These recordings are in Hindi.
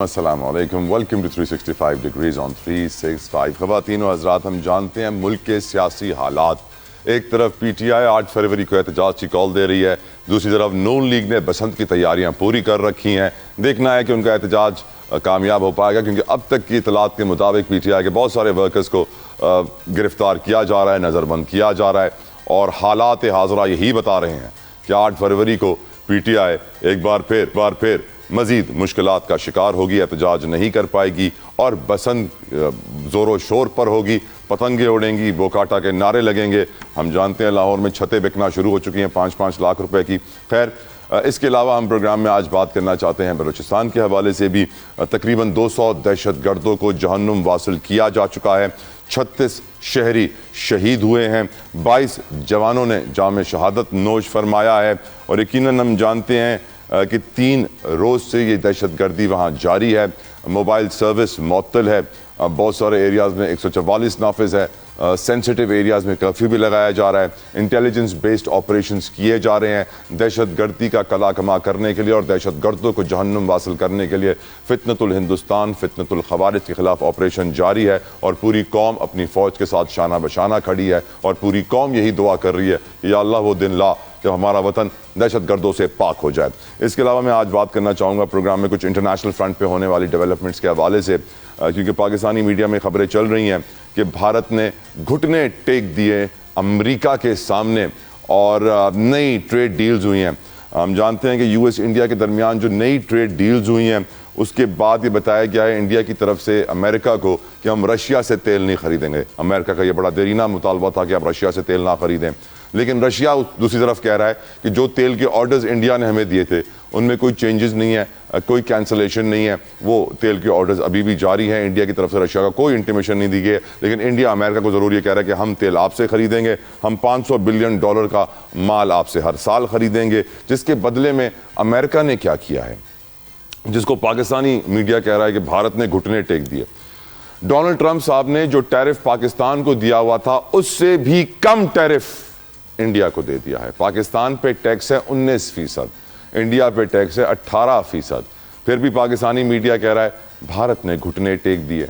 अस्सलाम वालेकुम, वेलकम टू 365 डिग्रीज ऑन 365। ख़वातीन व हज़रात, हम जानते हैं मुल्क के सियासी हालात। एक तरफ PTI 8 फरवरी को एहतजाज की कॉल दे रही है, दूसरी तरफ नून लीग ने बसंत की तैयारियां पूरी कर रखी हैं। देखना है कि उनका एहतजाज कामयाब हो पाएगा, क्योंकि अब तक की इतलात के मुताबिक PTI के बहुत सारे वर्कर्स को गिरफ्तार किया जा रहा है, नज़रबंद किया जा रहा है। और हालात हाज़रा यही बता रहे हैं कि 8 फरवरी को PTI एक बार फिर मज़ीद मुश्किलात का शिकार होगी, एहतजाज नहीं कर पाएगी और बसंत ज़ोरों शोर पर होगी, पतंगे उड़ेंगी, बोकाटा के नारे लगेंगे। हम जानते हैं लाहौर में छतें बिकना शुरू हो चुकी हैं 5-5 लाख रुपए की। खैर, इसके अलावा हम प्रोग्राम में आज बात करना चाहते हैं बलूचिस्तान के हवाले से भी। तकरीबन 200 दहशत गर्दों को जहन्नुम वासिल किया जा चुका है। 36 शहरी शहीद हुए हैं, 22 जवानों ने जाम शहादत नोश फरमाया है। और यकीनन हम जानते हैं कि 3 रोज़ से ये दहशत गर्दी वहाँ जारी है। मोबाइल सर्विस मुअत्तल है, बहुत सारे एरियाज़ में 144 नाफिज है, सेंसिटिव एरियाज़ में कर्फ्यू भी लगाया जा रहा है। इंटेलिजेंस बेस्ड ऑपरेशंस किए जा रहे हैं दहशत गर्दी का कला कमा करने के लिए और दहशत गर्दों को जहन्नुम वासिल करने के लिए। फितनतुल हिंदुस्तान, फितनतुल खवारिज के खिलाफ ऑपरेशन जारी है और पूरी कौम अपनी फ़ौज के साथ शाना बशाना खड़ी है और पूरी कौम यही दुआ कर रही है कि या अल्लाह वो दिन ला जब हमारा वतन दहशत गर्दों से पाक हो जाए। इसके अलावा मैं आज बात करना चाहूँगा प्रोग्राम में कुछ इंटरनेशनल फ्रंट पे होने वाली डेवलपमेंट्स के हवाले से, क्योंकि पाकिस्तानी मीडिया में खबरें चल रही हैं कि भारत ने घुटने टेक दिए अमेरिका के सामने और नई ट्रेड डील्स हुई हैं। हम जानते हैं कि US इंडिया के दरमियान जो नई ट्रेड डील्स हुई हैं उसके बाद ये बताया गया है इंडिया की तरफ से अमेरिका को कि हम रशिया से तेल नहीं खरीदेंगे। अमेरिका का ये बड़ा देरीना मुतालबा था कि आप रशिया से तेल ना खरीदें, लेकिन रशिया दूसरी तरफ कह रहा है कि जो तेल के ऑर्डर्स इंडिया ने हमें दिए थे उनमें कोई चेंजेस नहीं है, कोई कैंसलेशन नहीं है, वो तेल के ऑर्डर्स अभी भी जारी हैं। इंडिया की तरफ से रशिया का कोई इंटीमेशन नहीं दी गई, लेकिन इंडिया अमेरिका को ज़रूर ये कह रहा है कि हम तेल आपसे ख़रीदेंगे, हम $500 बिलियन का माल आपसे हर साल ख़रीदेंगे। जिसके बदले में अमेरिका ने क्या किया है, जिसको पाकिस्तानी मीडिया कह रहा है कि भारत ने घुटने टेक दिए। डोनाल्ड ट्रंप साहब ने जो टैरिफ पाकिस्तान को दिया हुआ था उससे भी कम टैरिफ इंडिया को दे दिया है। पाकिस्तान पे टैक्स है 19%, इंडिया पे टैक्स है 18%। फिर भी पाकिस्तानी मीडिया कह रहा है भारत ने घुटने टेक दिए।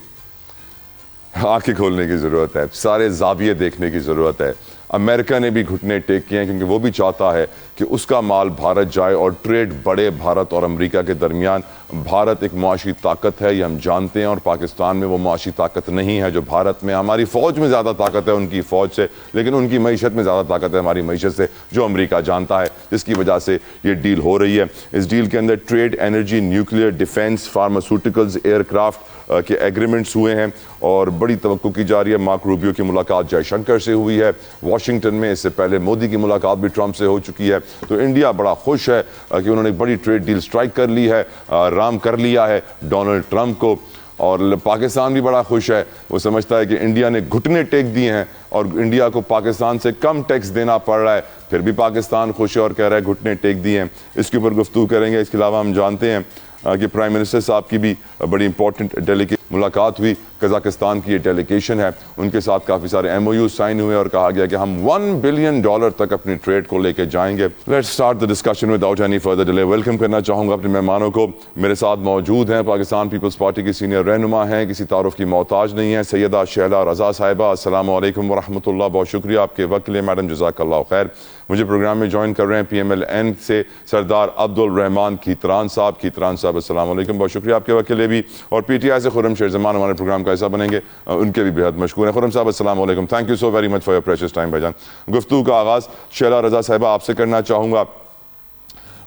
आंखें खोलने की ज़रूरत है, सारे जाविये देखने की ज़रूरत है। अमेरिका ने भी घुटने टेक किए हैं क्योंकि वो भी चाहता है कि उसका माल भारत जाए और ट्रेड बढ़े भारत और अमेरिका के दरमियान। भारत एक मुआशी ताकत है, ये हम जानते हैं, और पाकिस्तान में वो मुआशी ताकत नहीं है जो भारत में। हमारी फ़ौज में ज़्यादा ताकत है उनकी फ़ौज से, लेकिन उनकी मईशत में ज़्यादा ताकत है हमारी मईशत से, जो अमेरिका जानता है, जिसकी वजह से ये डील हो रही है। इस डील के अंदर trade, energy, nuclear, defence, pharmaceuticals, aircraft के एग्रीमेंट्स हुए हैं और बड़ी तवक्को की जा रही है। मार्क रूबियो की मुलाकात जयशंकर से हुई है वाशिंगटन में, इससे पहले मोदी की मुलाकात भी ट्रंप से हो चुकी है। तो इंडिया बड़ा खुश है कि उन्होंने बड़ी ट्रेड डील स्ट्राइक कर ली है, राम कर लिया है डोनाल्ड ट्रंप को। और पाकिस्तान भी बड़ा खुश है, वो समझता है कि इंडिया ने घुटने टेक दिए हैं और इंडिया को पाकिस्तान से कम टैक्स देना पड़ रहा है, फिर भी पाकिस्तान खुश है और कह रहा है घुटने टेक दिए हैं। इसके ऊपर गुफ्तगू करेंगे। इसके अलावा हम जानते हैं कि प्राइम मिनिस्टर साहब की भी बड़ी इंपॉर्टेंट मुलाकात हुई। कज़ाकिस्तान की ये डेलीगेशन है, उनके साथ काफ़ी सारे MOU साइन हुए और कहा गया कि हम $1 बिलियन तक अपनी ट्रेड को लेके जाएंगे। Let's start the discussion without any further delay. Welcome करना चाहूँगा अपने मेहमानों को। मेरे साथ मौजूद हैं पाकिस्तान पीपल्स पार्टी की सीनियर रहनुमा हैं, किसी तारुफ की मोहताज नहीं है, सैयदा शहला रज़ा साहिबा। अस्सलाम वालेकुम वरहमतुल्लाह, बहुत शुक्रिया आपके वक्त के लिए मैडम, जज़ाकल्लाह खैर। मुझे प्रोग्राम में ज्वाइन कर रहे हैं PMLN से सरदार अब्दुल रहमान खीतरान साहब। अस्सलाम वालेकुम, बहुत शुक्रिया आपके वक्त के लिए भी। और PTI से खुर्रम शेरजमान हमारे प्रोग्राम का हिस्सा बनेंगे, उनके भी बेहद मशकूर हैं। खुर्रम साहब अस्सलाम वालेकुम, thank you so very much for your precious time भाईजान। गुफ्तगू का आगाज़ शहला रज़ा साहिबा आपसे करना चाहूँगा।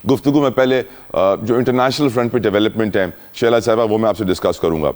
गुफ्तगू में पहले जो इंटरनेशनल फ्रंट पे डेवलपमेंट है शहला साहिबा, वो मैं आपसे डिस्कस करूँगा।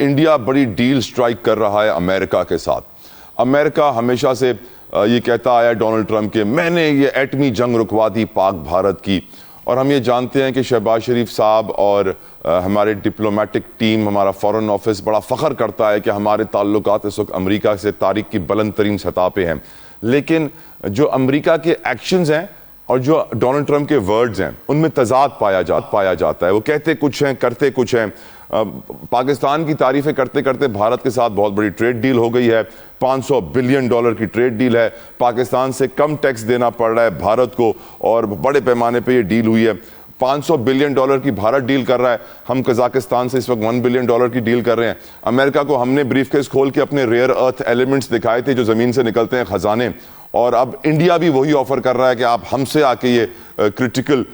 इंडिया बड़ी डील स्ट्राइक कर रहा है अमेरिका के साथ। अमेरिका हमेशा से ये कहता आया डोनाल्ड ट्रंप के, मैंने ये एटमी जंग रुकवा दी पाक भारत की। और हम ये जानते हैं कि शहबाज शरीफ साहब और हमारे डिप्लोमेटिक टीम, हमारा फॉरेन ऑफिस बड़ा फ़ख्र करता है कि हमारे ताल्लुकात इस वक्त अमेरिका से तारीख की बुलंद तरीन सतह पे हैं। लेकिन जो अमेरिका के एक्शंस हैं और जो डोनाल्ड ट्रंप के वर्ड्स हैं उनमें तजाद पाया जाता है। वो कहते कुछ हैं, करते कुछ हैं। पाकिस्तान की तारीफ़ें करते करते भारत के साथ बहुत बड़ी ट्रेड डील हो गई है, $500 बिलियन की ट्रेड डील है। पाकिस्तान से कम टैक्स देना पड़ रहा है भारत को और बड़े पैमाने पे ये डील हुई है। $500 बिलियन की भारत डील कर रहा है, हम कजाकिस्तान से इस वक्त $1 बिलियन की डील कर रहे हैं। अमेरिका को हमने ब्रीफकेस खोल के अपने रेयर अर्थ एलिमेंट्स दिखाए थे जो ज़मीन से निकलते हैं, ख़जाने, और अब इंडिया भी वही ऑफर कर रहा है कि आप हमसे आके ये क्रिटिकल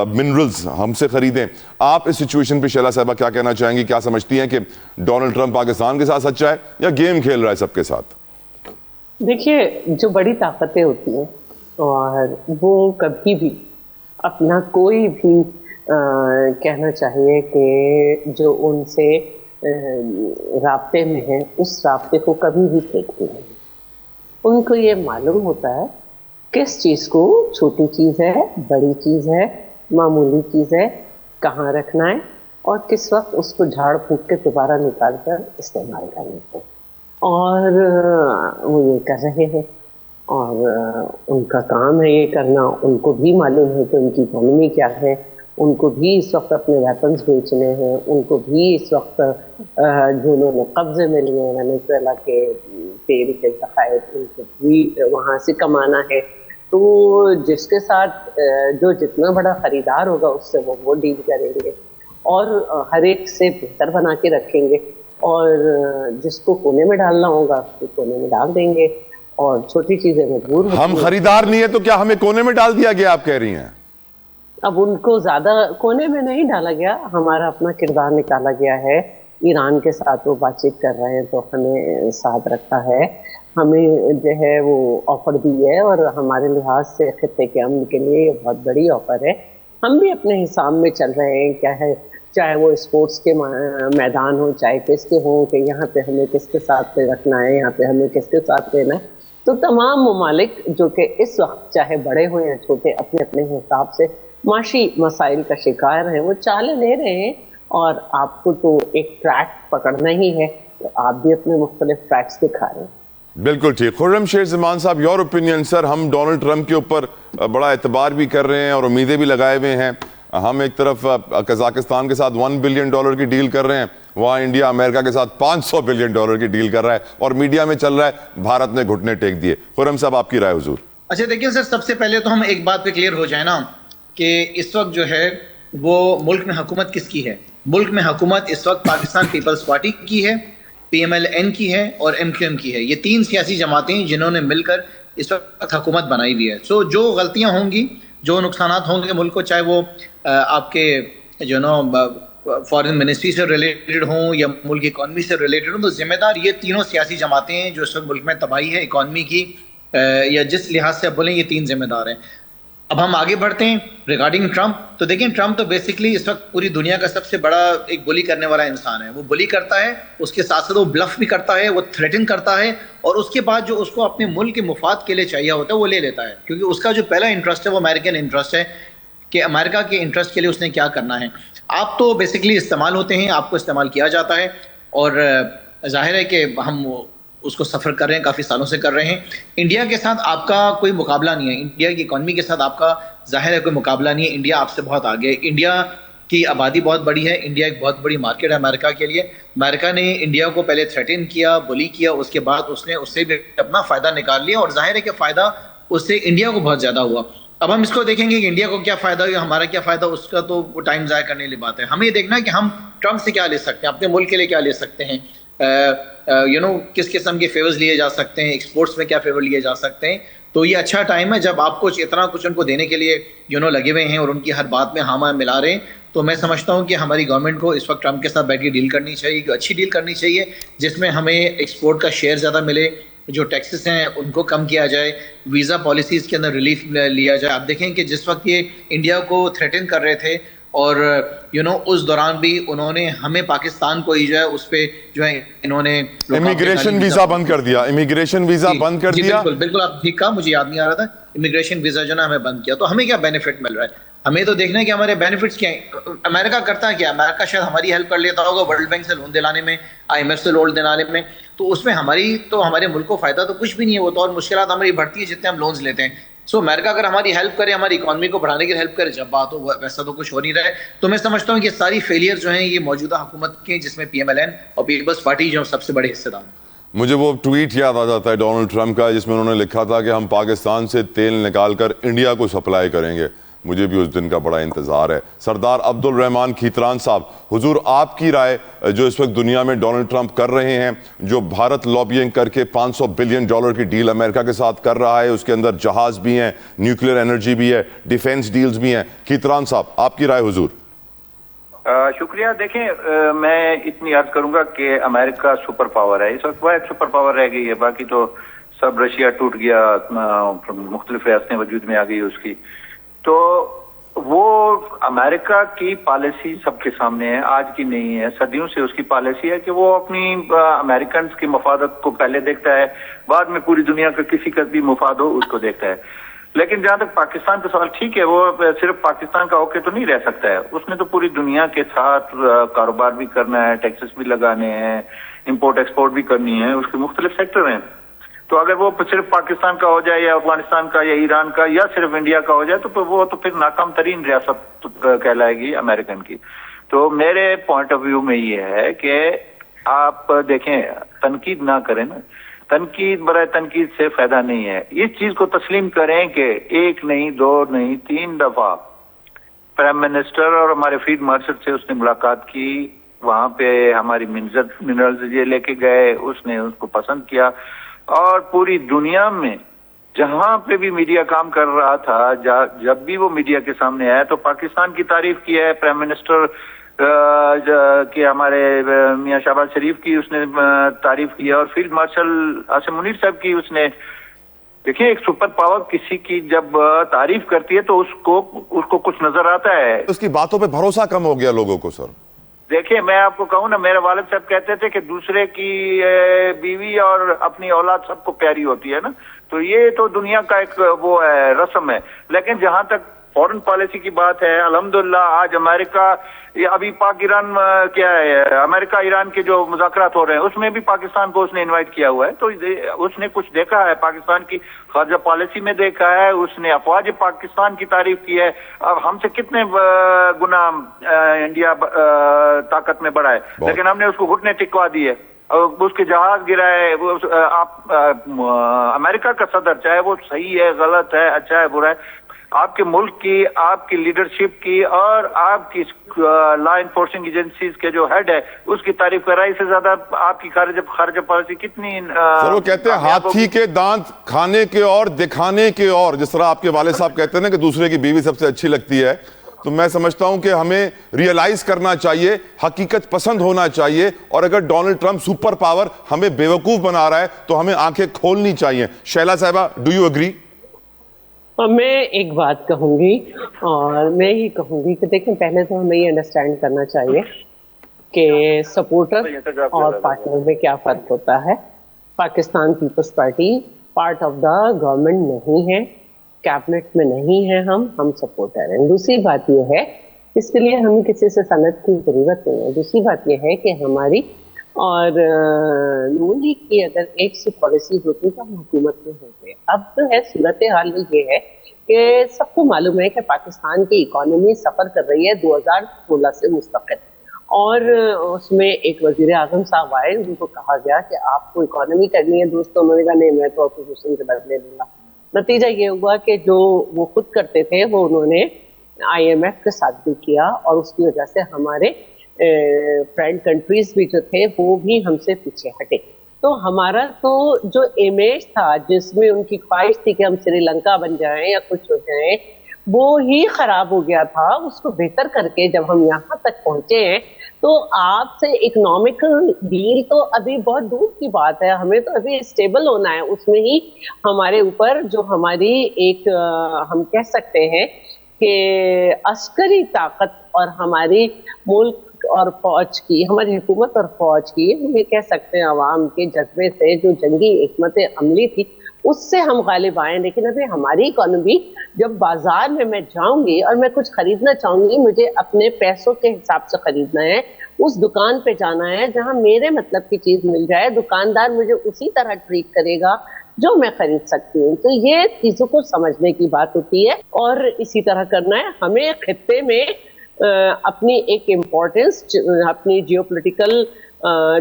मिनरल्स हमसे खरीदें। आप इस सिचुएशन पे शैला साहबा क्या कहना चाहेंगी? क्या समझती हैं कि डोनाल्ड ट्रंप पाकिस्तान के साथ सच्चा है या गेम खेल रहा है सबके साथ? देखिए, जो बड़ी ताकतें होती हैं और वो कभी भी अपना कोई भी कहना चाहिए कि जो उनसे राब्ते में है उस राब्ते को कभी भी फेंकती नहीं। उनको ये मालूम होता है किस चीज़ को छोटी चीज़ है, बड़ी चीज़ है, मामूली चीज़ है, कहाँ रखना है और किस वक्त उसको झाड़ फूंक के दोबारा निकाल कर इस्तेमाल करना है। और वो ये कर रहे हैं और उनका काम है ये करना। उनको भी मालूम है कि उनकी इकोनॉमी क्या है, उनको भी इस वक्त अपने वेपन्स बेचने हैं, उनको भी इस वक्त जो उन्होंने कब्जे में लिए हैं वेनेजुएला के तेल के ज़खायर, उनको भी वहाँ से कमाना है। तो जिसके साथ जो जितना बड़ा खरीदार होगा उससे वो डील करेंगे और हर एक से बेहतर बना के रखेंगे और जिसको कोने में डालना होगा उसको कोने में डाल देंगे और छोटी चीजें मजबूर होती हैं। हम खरीदार नहीं है तो क्या हमें कोने में डाल दिया गया, आप कह रही हैं? अब उनको ज्यादा कोने में नहीं डाला गया, हमारा अपना किरदार निकाला गया है। ईरान के साथ वो बातचीत कर रहे हैं तो हमें साथ रखा है, हमें जो है वो ऑफर दी है और हमारे लिहाज से खित्ते के अमन के लिए ये बहुत बड़ी ऑफर है। हम भी अपने हिसाब में चल रहे हैं, क्या है, चाहे वो स्पोर्ट्स के मैदान हो, चाहे किसके हो, कि यहाँ पे हमें किसके साथ रखना है, यहाँ पे हमें किसके साथ लेना है। तो तमाम ममालिक जो कि इस वक्त चाहे बड़े हो या छोटे अपने अपने हिसाब से माशी मसाइल का शिकार हैं, वो चालें ले रहे हैं और आपको तो एक ट्रैक पकड़ना ही है, तो आप भी अपने मुख्तलिफ ट्रैक्स दिखा रहे हैं। बिल्कुल ठीक। खुर्रम शेख ज़मान साहब, योर ओपिनियन सर। हम डोनाल्ड ट्रंप के ऊपर बड़ा एतबार भी कर रहे हैं और उम्मीदें भी लगाए हुए हैं। हम एक तरफ कजाकिस्तान के साथ $1 बिलियन की डील कर रहे हैं, वहाँ इंडिया अमेरिका के साथ $500 बिलियन की डील कर रहा है और मीडिया में चल रहा है भारत ने घुटने टेक दिए। खुर्रम साहब, आपकी राय हुजूर। अच्छा देखिए सर, सबसे पहले तो हम एक बात पे क्लियर हो जाए ना कि इस वक्त जो है वो मुल्क में हुकूमत किसकी है। मुल्क में हुकूमत इस वक्त पाकिस्तान पीपल्स पार्टी की है, PMLN की है और MQM की है। ये तीन सियासी जमातें जिन्होंने मिलकर इस वक्त हुकूमत बनाई हुई है। सो जो गलतियां होंगी, जो नुकसानात होंगे मुल्क को, चाहे वो आपके जो नो फॉरेन मिनिस्ट्री से रिलेटेड हों या मुल्क की इकॉनमी से रिलेटेड हों, तो जिम्मेदार ये तीनों सियासी जमातें हैं जो इस वक्त मुल्क में तबाही है इकॉनमी की, या जिस लिहाज से आप बोलें, ये तीन जिम्मेदार हैं। अब हम आगे बढ़ते हैं रिगार्डिंग ट्रंप। तो देखें, ट्रंप तो बेसिकली इस वक्त पूरी दुनिया का सबसे बड़ा एक बुली करने वाला इंसान है। वो बुली करता है, उसके साथ साथ वो ब्लफ भी करता है, वो थ्रेटन करता है और उसके बाद जो उसको अपने मुल्क के मुफाद के लिए चाहिए होता है वो ले लेता है, क्योंकि उसका जो पहला इंटरेस्ट है वो अमेरिकन इंटरेस्ट है कि अमेरिका के इंटरेस्ट के लिए उसने क्या करना है। आप तो बेसिकली इस्तेमाल होते हैं, आपको इस्तेमाल किया जाता है और जाहिर है कि हम उसको सफ़र कर रहे हैं, काफ़ी सालों से कर रहे हैं। इंडिया के साथ आपका कोई मुकाबला नहीं है, इंडिया की इकॉनमी के साथ आपका जाहिर है कोई मुकाबला नहीं है। इंडिया आपसे बहुत आगे है, इंडिया की आबादी बहुत बड़ी है, इंडिया एक बहुत बड़ी मार्केट है अमेरिका के लिए। अमेरिका ने इंडिया को पहले थ्रेटन किया, बुली किया, उसके बाद उसने उससे भी अपना फ़ायदा निकाल लिया और जाहिर है कि फ़ायदा उससे इंडिया को बहुत ज़्यादा हुआ। अब हम इसको देखेंगे कि इंडिया को क्या फ़ायदा हुआ, हमारा क्या फ़ायदा, उसका तो वो टाइम ज़ाया करने वाली बात है। हमें ये देखना है कि हम ट्रंप से क्या ले सकते हैं, अपने मुल्क के लिए क्या ले सकते हैं, किस किस्म के फेवर्स लिए जा सकते हैं, एक्सपोर्ट्स में क्या फेवर लिए जा सकते हैं। तो ये अच्छा टाइम है जब आप कुछ इतना कुछ उनको देने के लिए लगे हुए हैं और उनकी हर बात में हाँ मिला रहे हैं। तो मैं समझता हूँ कि हमारी गवर्नमेंट को इस वक्त ट्रंप के साथ बैठ के डील करनी चाहिए, अच्छी डील करनी चाहिए जिसमें हमें एक्सपोर्ट का शेयर ज़्यादा मिले, जो टैक्सेस हैं उनको कम किया जाए, वीज़ा पॉलिसीज़ के अंदर रिलीफ लिया जाए। आप देखें कि जिस वक्त ये इंडिया को थ्रेटन कर रहे थे और उस दौरान भी उन्होंने हमें पाकिस्तान को ही जो है उस पे जो है इन्होंने इमिग्रेशन वीजा बंद कर दिया, इमिग्रेशन वीजा बंद कर दिया। बिल्कुल बिल्कुल, आप ठीक कहा, मुझे याद नहीं आ रहा था। इमिग्रेशन वीजा जो ना हमें बंद किया, तो हमें क्या बेनिफिट मिल रहा है? हमें तो देखना है कि हमारे बेनिफिट्स क्या हैं। अमेरिका करता है क्या? अमेरिका शायद हमारी हेल्प कर लेता होगा वर्ल्ड बैंक से लोन दिलाने में, IMF से लोन दिलाने में, तो उसमें हमारे मुल्क को फायदा तो कुछ भी नहीं है। वो तो और मुश्किलात हमारी बढ़ती है जितने हम लोन्स लेते हैं। सो अमेरिका अगर हमारी हेल्प करे, हमारी इकॉनमी को बढ़ाने की हेल्प करे, जब बात हो, वैसा तो कुछ हो नहीं रहा है। तो मैं समझता हूँ कि सारी फेलियर जो हैं ये मौजूदा हुकूमत के, जिसमें PMLN और पीपल्स पार्टी जो सबसे बड़े हिस्सेदार हैं। मुझे वो ट्वीट याद आ जाता है डोनाल्ड ट्रंप का, जिसमें उन्होंने लिखा था कि हम पाकिस्तान से तेल निकाल कर इंडिया को सप्लाई करेंगे। मुझे भी उस दिन का बड़ा इंतजार है। सरदार अब्दुल रहमान खीतरान साहब, हुजूर आपकी राय, जो इस वक्त दुनिया में डोनाल्ड ट्रंप कर रहे हैं, जो भारत लॉबिंग करके $500 बिलियन की डील अमेरिका के साथ कर रहा है, उसके अंदर जहाज भी हैं, न्यूक्लियर एनर्जी भी है, डिफेंस डील्स भी हैं, खीतरान साहब आपकी राय हुजूर। शुक्रिया। देखें, मैं इतनी अर्ज करूंगा कि अमेरिका सुपर पावर है, इस वक्त वह एक सुपर पावर रह गई है, बाकी तो सब रशिया टूट गया, मुख्तलिफ रियासतें वजूद में आ गई उसकी। तो वो अमेरिका की पॉलिसी सबके सामने है, आज की नहीं है, सदियों से उसकी पॉलिसी है कि वो अपनी अमेरिकन की मफादत को पहले देखता है, बाद में पूरी दुनिया का किसी का भी मुफाद हो उसको देखता है। लेकिन जहां तक पाकिस्तान का सवाल, ठीक है, वो सिर्फ पाकिस्तान का होके तो नहीं रह सकता है, उसने तो पूरी दुनिया के साथ कारोबार भी करना है, टैक्सेस भी लगाने हैं, इंपोर्ट एक्सपोर्ट भी करनी है, उसके मुख्तलिफ सेक्टर हैं। तो अगर वो सिर्फ पाकिस्तान का हो जाए या अफगानिस्तान का या ईरान का या सिर्फ इंडिया का हो जाए तो वो तो फिर नाकाम तरीन रियासत कहलाएगी अमेरिकन की। तो मेरे पॉइंट ऑफ व्यू में ये है कि आप देखें, तनकीद ना करें ना, तनकीद बराए तनकीद से फायदा नहीं है। इस चीज को तस्लीम करें कि एक नहीं, दो नहीं, 3 दफा प्राइम मिनिस्टर और हमारे फील्ड मार्शल से उसने मुलाकात की, वहां पे हमारी मिनरल्स ये लेके गए, उसने उसको पसंद किया, और पूरी दुनिया में जहां पे भी मीडिया काम कर रहा था, जब भी वो मीडिया के सामने आया तो पाकिस्तान की तारीफ की है, प्राइम मिनिस्टर कि हमारे मियां शहबाज शरीफ की उसने तारीफ की है, और फील्ड मार्शल आसिम मुनीर साहब की उसने। देखिए, एक सुपर पावर किसी की जब तारीफ करती है तो उसको कुछ नजर आता है, उसकी बातों पे भरोसा कम हो गया लोगों को। सर देखिए, मैं आपको कहूँ ना, मेरे वालिद साहब कहते थे कि दूसरे की बीवी और अपनी औलाद सबको प्यारी होती है ना, तो ये तो दुनिया का एक वो है, रस्म है। लेकिन जहां तक फॉरेन पॉलिसी की बात है, अल्हम्दुलिल्लाह आज अमेरिका, ये अभी पाक ईरान क्या है, अमेरिका ईरान के जो मुज़ाकरात हो रहे हैं उसमें भी पाकिस्तान को उसने इनवाइट किया हुआ है, तो उसने कुछ देखा है, पाकिस्तान की खारजा पॉलिसी में देखा है, उसने अफवाज पाकिस्तान की तारीफ की है। अब हमसे कितने गुना इंडिया ताकत में बढ़ा है, लेकिन हमने उसको घुटने टिकवा दिए, उसके जहाज गिराए। आप अमेरिका का सदर, चाहे वो सही है, गलत है, अच्छा है, बुरा है, आपके मुल्क की, आपकी लीडरशिप की और आपकी लॉ इन्फोर्सिंग एजेंसीज के जो हेड है उसकी तारीफ कर रहा है, इससे ज्यादा आपकी खारिजा पॉलिसी कितनी। सर वो कहते हैं हाथी के दांत खाने के और दिखाने के और, जिस तरह आपके वाले साहब कहते हैं ना कि दूसरे की बीवी सबसे अच्छी लगती है, तो मैं समझता हूं कि हमें रियलाइज करना चाहिए, हकीकत पसंद होना चाहिए, और अगर डोनाल्ड ट्रंप सुपर पावर हमें बेवकूफ बना रहा है तो हमें आंखें खोलनी चाहिए। शैला साहिबा, डू यू एग्री? मैं एक बात कहूंगी, और मैं ही कहूंगी कि देखें, पहले तो हमें ये अंडरस्टैंड करना चाहिए कि सपोर्टर और पार्टनर में क्या फर्क होता है। Pakistan Peoples Party part of the government नहीं है, कैबिनेट में नहीं है, हम सपोर्टर हैं। दूसरी बात यह है, इसके लिए हमें किसी से सनद की जरूरत नहीं है। दूसरी बात यह है कि हमारी और नून लीग की अगर एक सी पॉलिसी होती तो हम हुकूमत में होते। अब तो है, सूरत हाल ये है कि सबको मालूम है कि पाकिस्तान की इकोनॉमी सफर कर रही है 2016 से मुस्तकिल, और उसमें एक वजीर आजम साहब आए, उनको कहा गया कि आपको इकोनॉमी करनी है दोस्तों, उन्होंने कहा नहीं, मैं तो अपोजिशन के बदले लूंगा। नतीजा ये हुआ कि जो वो खुद करते थे वो उन्होंने IMF के साथ भी किया, और उसकी वजह से हमारे फ्रेंड कंट्रीज भी जो थे वो भी हमसे पीछे हटे। तो हमारा तो जो इमेज था, जिसमें उनकी ख्वाहिश थी कि हम श्रीलंका बन जाएं या कुछ हो जाएं, वो ही खराब हो गया था। उसको बेहतर करके जब हम यहाँ तक पहुंचे हैं, तो आपसे इकोनॉमिकल डील तो अभी बहुत दूर की बात है, हमें तो अभी स्टेबल होना है। उसमें ही हमारे ऊपर जो हमारी एक हम कह सकते हैं कि अस्करी ताकत और हमारी मुल्क और फौज की, हमारी हुकूमत और फौज की, हम ये कह सकते हैं अवाम के जज्बे से, जो जंगी हिकमत अमली थी, उससे हम गालिब आए। लेकिन अभी हमारी इकोनॉमी, जब बाजार में मैं जाऊंगी और मैं कुछ खरीदना चाहूंगी, मुझे अपने पैसों के हिसाब से खरीदना है, उस दुकान पे जाना है जहां मेरे मतलब की चीज मिल जाए, दुकानदार मुझे उसी तरह ट्रीट करेगा जो मैं खरीद सकती हूँ। तो ये चीजों को समझने की बात होती है, और इसी तरह करना है हमें। खित्ते में अपनी एक इम्पोर्टेंस, अपनी जियोपॉलिटिकल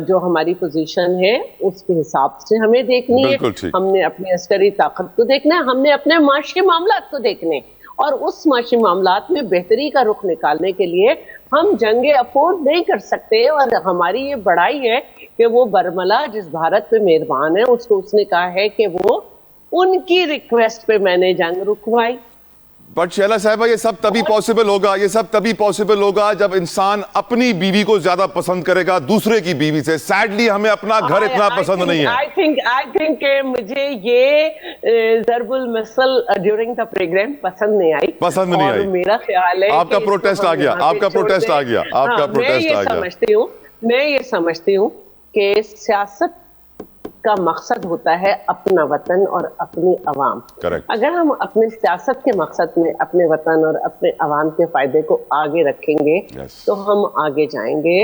जो हमारी पोजीशन है उसके हिसाब से हमें देखनी है। हमने अपनी अस्करी ताकत को देखना है, हमने अपने माशी मामलात को देखने, और उस माशी मामलात में बेहतरी का रुख निकालने के लिए हम जंगे अफोर्ड नहीं कर सकते। और हमारी ये बड़ाई है कि वो बरमला जिस भारत पे मेहरबान है, उसको उसने कहा है कि वो उनकी रिक्वेस्ट पे मैंने जंग रुकवाई। बट शैला साहबा, ये सब तभी पॉसिबल होगा, ये सब तभी पॉसिबल होगा जब इंसान अपनी बीवी को ज्यादा पसंद करेगा दूसरे की बीवी से। सैडली हमें अपना घर इतना पसंद नहीं है। आई थिंक मुझे ये जरबुल मसल ड्यूरिंग द प्रोग्राम पसंद नहीं आई। मेरा ख्याल है आपका प्रोटेस्ट आ गया, आपका प्रोटेस्ट आ गया, आपका प्रोटेस्ट आ गया। मैं ये समझती हूँ कि सियासत का मकसद होता है अपना वतन और अपनी अवाम। Correct. अगर हम अपने सियासत के मकसद में अपने वतन और अपने अवाम के फायदे को आगे रखेंगे, तो हम आगे जाएंगे।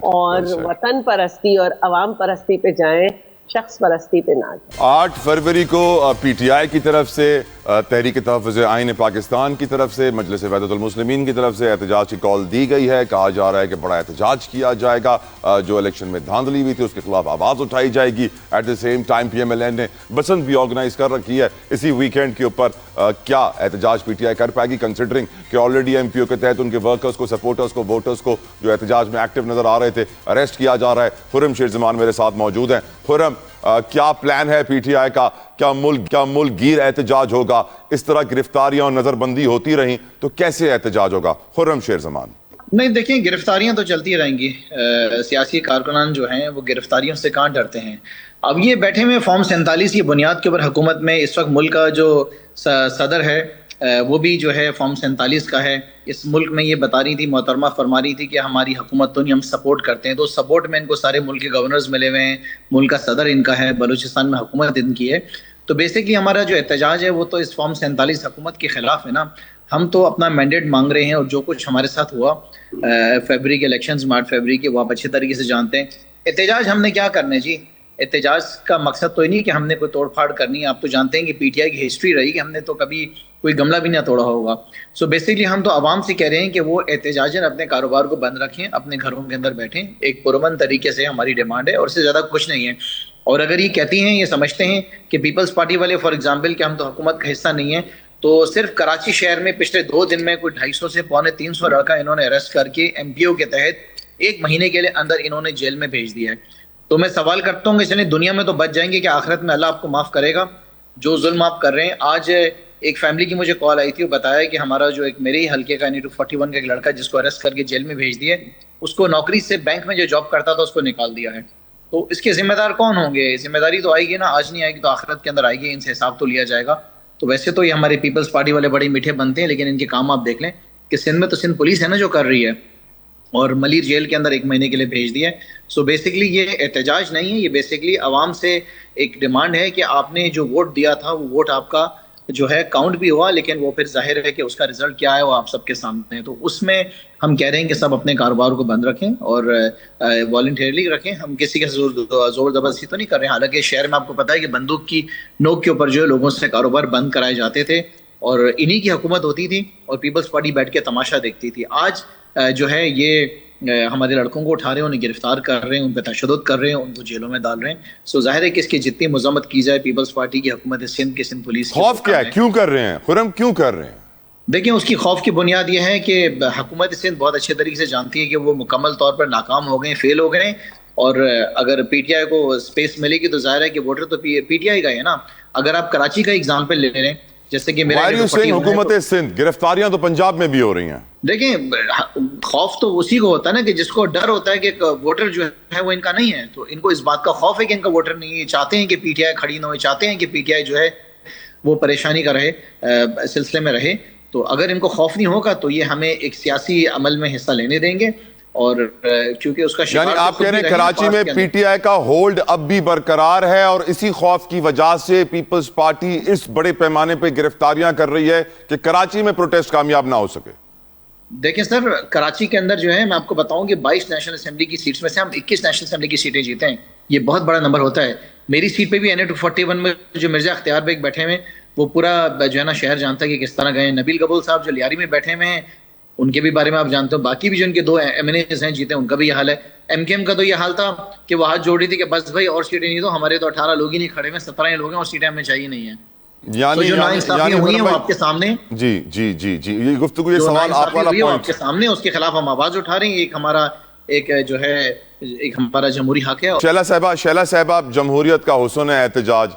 और वतन परस्ती और अवाम परस्ती पे जाएं, शख्स परस्ती पे ना जाए। 8 फरवरी को पीटीआई की तरफ से, तहरीक तहफ़्फ़ुज़ आईन पाकिस्तान की तरफ से, मजलिस वहदतुल मुस्लिमीन की तरफ से एहतजाज की कॉल दी गई है। कहा जा रहा है कि बड़ा एहतजाज किया जाएगा, जो इलेक्शन में धांधली हुई थी उसके खिलाफ आवाज़ उठाई जाएगी। At the same time PMLN ने बसंत भी ऑर्गेनाइज कर रखी है इसी वीकेंड के ऊपर। क्या एहतजाज पीटीआई कर पाएगी, कंसिडरिंग कि ऑलरेडी MPO के तहत उनके वर्कर्स को, सपोर्टर्स को, वोटर्स को जो एहतजाज में एक्टिव नजर आ रहे थे अरेस्ट किया जा रहा है। खुर्रम शेर ज़मान मेरे साथ मौजूद हैं। खुर्रम, क्या प्लान है पीटीआई का? क्या मुल्क गिर एहतजाज होगा? इस तरह गिरफ्तारियां और नजरबंदी होती रही तो कैसे एहतजाज होगा? खुर्रम शेर ज़मान। नहीं, देखिए, गिरफ्तारियां तो चलती रहेंगी। सियासी कारकुनान जो हैं वो गिरफ्तारियों से कहाँ डरते हैं। अब ये बैठे हुए फॉर्म 47 की बुनियाद के ऊपर हुकूमत में इस वक्त मुल्क का जो सदर है वो भी जो है फॉर्म 47 का है। इस मुल्क में ये बता रही थी, मोहतरमा फरमा रही थी कि हमारी हुकूमत तो नहीं, हम सपोर्ट करते हैं। तो सपोर्ट में इनको सारे मुल्क के गवर्नर्स मिले हुए हैं, मुल्क का सदर इनका है, बलूचिस्तान में हुकूमत इनकी है। तो बेसिकली हमारा जो एहतजाज है वो तो इस फॉर्म 47 हुकूमत के खिलाफ है ना। हम तो अपना मैंडेट मांग रहे हैं और जो कुछ हमारे साथ हुआ फरवरी के इलेक्शंस, मार्च फरवरी के, वो आप अच्छे तरीके से जानते हैं। एहतजाज हमने क्या करने जी, एहतजाज का मकसद तो नहीं कि हमने कोई तोड़फाड़ करनी है। आप तो जानते हैं कि पीटीआई की हिस्ट्री रही कि हमने तो कभी कोई गमला भी ना तोड़ा होगा। सो बेसिकली हम तो आवाम से कह रहे हैं कि वो एहतजाजन अपने कारोबार को बंद रखें, अपने घरों के अंदर बैठें। एक पुरअमन तरीके से हमारी डिमांड है और इससे ज़्यादा कुछ नहीं है। और अगर ये कहती हैं, ये समझते हैं कि पीपल्स पार्टी वाले फॉर एग्जाम्पल कि हम तो हुकूमत का हिस्सा नहीं है, तो सिर्फ कराची शहर में पिछले 2 दिन में कोई 250 से पौने 300 लड़का इन्होंने अरेस्ट करके MPO के तहत 1 महीने के लिए अंदर इन्होंने जेल में भेज दिया है। तो मैं सवाल करता हूँ कि चलिए दुनिया में तो बच जाएंगे कि आखिरत में अल्लाह आपको माफ़ करेगा जो जुल्म आप कर रहे हैं। आज एक फैमिली की मुझे कॉल आई थी, वो बताया कि हमारा जो एक मेरे ही हल्के का 241 का एक लड़का जिसको अरेस्ट करके जेल में भेज दिया, उसको नौकरी से, बैंक में जो जॉब करता था उसको निकाल दिया है। तो इसके जिम्मेदार कौन होंगे? जिम्मेदारी तो आएगी ना, आज नहीं आएगी तो आखिरत के अंदर आएगी, इनसे हिसाब तो लिया जाएगा। तो वैसे तो ये हमारे पीपल्स पार्टी वाले बड़े मीठे बनते हैं, लेकिन इनके काम आप देख लें कि सिंध में तो सिंध पुलिस है ना जो कर रही है, और मलिर जेल के अंदर 1 महीने के लिए भेज दिया है। सो बेसिकली ये एहतजाज नहीं है, ये बेसिकली आवाम से एक डिमांड है कि आपने जो वोट दिया था वो वोट आपका जो है काउंट भी हुआ, लेकिन वो फिर जाहिर है कि उसका रिजल्ट क्या है वो आप सबके सामने है। तो उसमें हम कह रहे हैं कि सब अपने कारोबार को बंद रखें और वॉलंटियरली रखें। हम किसी के जोर जबरदस्ती तो नहीं कर रहे हैं। हालांकि शहर में आपको पता है कि बंदूक की नोक के ऊपर जो है लोगों से कारोबार बंद कराए जाते थे और इन्हीं की हुकूमत होती थी और पीपल्स पार्टी बैठ के तमाशा देखती थी। आज जो है ये हमारे लड़कों को उठा रहे हैं, उन्हें गिरफ्तार कर रहे हैं, उन पर तशद्दुद कर रहे हैं, उनको जेलों में डाल रहे हैं। सो जाहिर है कि इसकी जितनी मजम्मत की जाए पीपल्स पार्टी की हुकूमत सिंध की, सिंध पुलिस, खौफ क्या है, क्यों कर रहे हैं खुर्रम, क्यों कर रहे हैं? देखिए, उसकी खौफ की बुनियाद यह है कि हुकूमत सिंध बहुत अच्छे तरीके से जानती है कि वो मुकम्मल तौर पर नाकाम हो गए, फेल हो गए। और अगर पीटीआई को स्पेस मिलेगी तो जाहिर है कि वोटर तो पीटीआई का है ना। अगर आप कराची का एग्जाम्पल ले लें, जैसे कि हुकूमत सिंध, गिरफ्तारियां तो पंजाब में भी हो रही हैं। देखिए, खौफ तो उसी को होता है ना कि जिसको डर होता है कि वोटर जो है वो इनका नहीं है, तो इनको इस बात का खौफ है कि इनका वोटर नहीं है। चाहते हैं कि पीटीआई खड़ी ना हो, चाहते हैं कि पीटीआई जो है वो परेशानी का रहे, सिलसिले में रहे। तो अगर इनको खौफ नहीं होगा तो ये हमें एक सियासी अमल में हिस्सा लेने देंगे। और क्योंकि उसका यानी आप कह रहे हैं कराची में पीटीआई का होल्ड अब भी बरकरार है और इसी खौफ की वजह से पीपल्स पार्टी इस बड़े पैमाने पे गिरफ्तारियां कर रही है कि कराची में प्रोटेस्ट कामयाब ना हो सके। देखिए सर, कराची के अंदर जो है मैं आपको बताऊं कि 22 नेशनल असेंबली की सीट्स में से हम 21 नेशनल असेंबली की सीटें जीते हैं। ये बहुत बड़ा नंबर होता है। मेरी सीट पे भी NA-241 में जो मिर्जा अख्तियार बेग बैठे हुए, वो पूरा जो है ना शहर जानता है कि किस तरह गए। नबील कबूल साहब जो लियारी में बैठे हुए हैं, उनके भी बारे में आप जानते हो। बाकी भी जो उनके 2 MNAs हैं जीते, उनका भी ये हाल है। MKM का तो ये हाल था कि वो हाथ जोड़ रही थी कि बस भाई और सीटें नहीं दो, हमारे तो 18 लोग ही नहीं खड़े हुए, 17 लोग हैं और सीटें हमें चाहिए नहीं है। तो जो नाइंसाफियां हुई हैं वो आपके सामने, जी जी जी जी, ये गुफ्तगू, ये सवाल आप वाला पॉइंट आपके सामने, उसके खिलाफ हम आवाज उठा रहे हैं। एक हमारा जो है एक हमारा जमहूरी हक है। शैला साहबा, जमहूरियत का हुस्न है एहतजाज,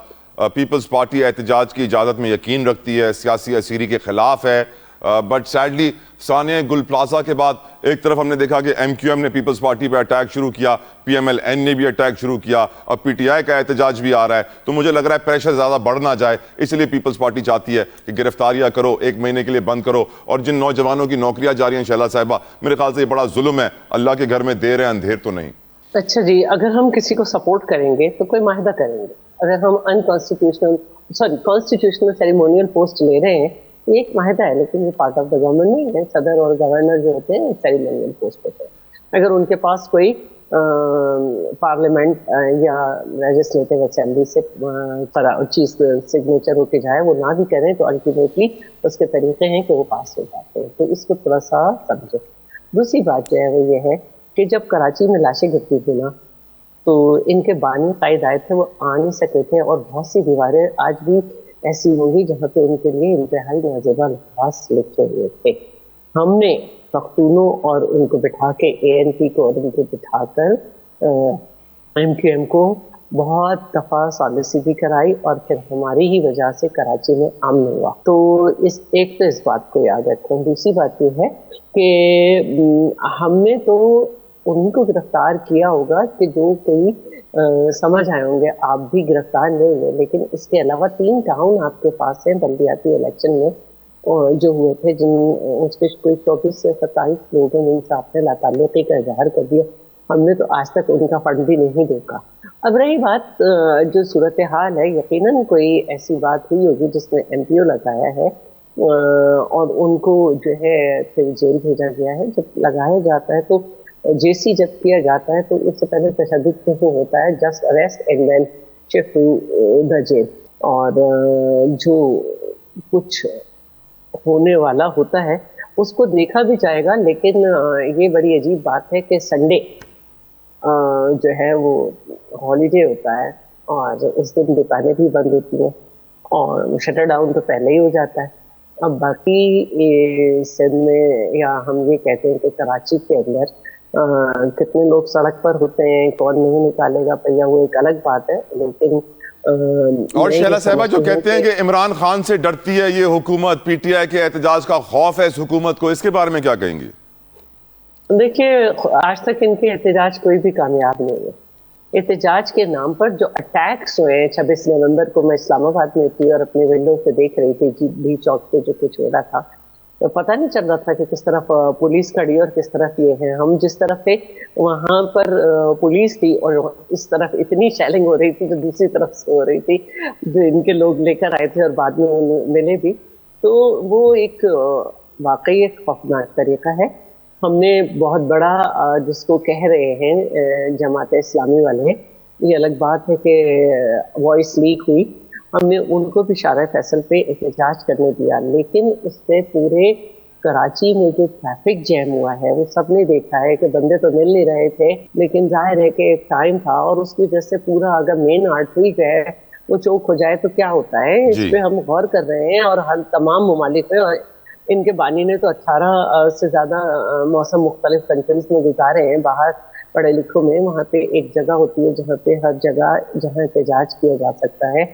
पीपल्स पार्टी एहतजाज की इजाज़त में यकीन रखती है, सियासी असीरी के खिलाफ है, बट सैडली सानिया गुल प्लाजा के बाद एक तरफ हमने देखा कि MQM ने पीपल्स पार्टी पर अटैक शुरू किया, PMLN ने भी अटैक शुरू किया, अब PTI का एहतजाज भी आ रहा है। तो मुझे लग रहा है प्रेशर ज़्यादा बढ़ ना जाए, इसलिए पीपल्स पार्टी चाहती है कि गिरफ्तारियां करो, 1 महीने के लिए बंद करो, और जिन नौजवानों की नौकरियां जा रही हैं शैला साहिबा, मेरे ख्याल से ये बड़ा जुल्म है, अल्लाह के घर में देर है अंधेर तो नहीं। अच्छा जी, अगर हम किसी को सपोर्ट करेंगे तो कोई माहिदा करेंगे। अगर हम कॉन्स्टिट्यूशनल सेरेमोनियल पोस्ट ले रहे हैं, ये एक माहिदा है, लेकिन ये पार्ट ऑफ द गवर्नमेंट नहीं है। सदर और गवर्नर जो होते हैं सेरेमोनियल पोस्ट होते हैं। अगर उनके पास कोई पार्लियामेंट या लेजिस्लेटिव असेंबली से चीज सिग्नेचर होके जाए, वो ना भी करें, तो अल्टीमेटली उसके तरीके हैं कि वो पास हो जाते हैं। तो इसको थोड़ा सा समझो। दूसरी बात जो है वो ये है कि जब कराची में लाशें गिरती थी ना, तो इनके बानी कायद आए थे, वो आ नहीं सके थे, और बहुत सी दीवारें आज भी ऐसी होंगी जहाँ पे उनके लिए इंतहाई नाजुबा अल्फाज लिखे हुए थे। हमने पख्तूनों और उनको बिठा के ANP को और उनको बिठाकर MQM को बहुत दफा सॉलिसी भी कराई, और फिर हमारी ही वजह से कराची में अमन हुआ। तो इस बात को याद रखें। दूसरी बात ये है कि हमने तो उन्हीं को गिरफ्तार किया होगा कि जो कोई समझ आए होंगे, आप भी गिरफ्तार नहीं हुए। लेकिन इसके अलावा 3 टाउन आपके पास हैं बल्दियाती इलेक्शन में जो हुए थे, जिन उसके कोई 24 से 27 लोगों ने इनसे अपने लाताल्लुकी का इजहार कर दिया। हमने तो आज तक उनका फंड भी नहीं देखा। अब रही बात जो सूरत हाल है, यकीनन कोई ऐसी बात हुई होगी जिसने MPO लगाया है और उनको जो है फिर जेल भेजा गया है। जब लगाया जाता है तो JC जब किया जाता है तो उससे पहले तशद्दुद नहीं होता है, just arrest and then shift to the jail. और जो कुछ होने वाला होता है उसको देखा भी जाएगा। लेकिन ये बड़ी अजीब बात है कि संडे जो है वो हॉलीडे होता है और उस दिन दुकानें भी बंद होती हैं और शटर डाउन तो पहले ही हो जाता है। अब बाकी सिंध में या हम ये कहते हैं कि कराची के अंदर कितने लोग सड़क पर होते हैं, कौन नहीं निकालेगा पहिया, वो एक अलग बात है। लेकिन और शैला साहिबा जो कहते हैं कि इमरान खान से डरती है ये हुकूमत, PTI के एहतजाज का खौफ है इस हुकूमत को, इसके बारे में क्या कहेंगी? देखिए, आज तक इनके एहतजाज कोई भी कामयाब नहीं है। एहतजाज के नाम पर जो अटैक्स हुए, 26 नवंबर को मैं इस्लामाबाद में थी और अपने विंडो से देख रही थी भी चौक पे जो कुछ हो रहा था, तो पता नहीं चल रहा था कि किस तरफ पुलिस खड़ी और किस तरफ ये है। हम जिस तरफ थे वहां पर पुलिस थी और इस तरफ इतनी शेलिंग हो रही थी जो दूसरी तरफ से हो रही थी, जो इनके लोग लेकर आए थे और बाद में वो मिले भी। तो वो एक वाकई एक खौफनाक तरीका है। हमने बहुत बड़ा जिसको कह रहे हैं जमात इस्लामी वाले, ये अलग बात है कि वॉइस लीक हुई, हमने उनको भी शारा फैसल पे एहतजाज करने दिया। लेकिन इससे पूरे कराची में जो ट्रैफिक जैम हुआ है वो सबने देखा है कि बंदे तो मिल नहीं रहे थे, लेकिन जाहिर है कि एक टाइम था और उसकी वजह से पूरा अगर मेन आर्टरी जो है वो चौक हो जाए तो क्या होता है, इस पे हम गौर कर रहे हैं। और हम तमाम ममालिक में, इनके बानी ने तो 18 से ज्यादा मौसम मुख्तलिफ कंट्रीज में गुजारे हैं, बाहर पढ़े लिखों में। वहाँ पे एक जगह होती है जहाँ पे हर जगह जहाँ एहतजाज किया जा सकता है।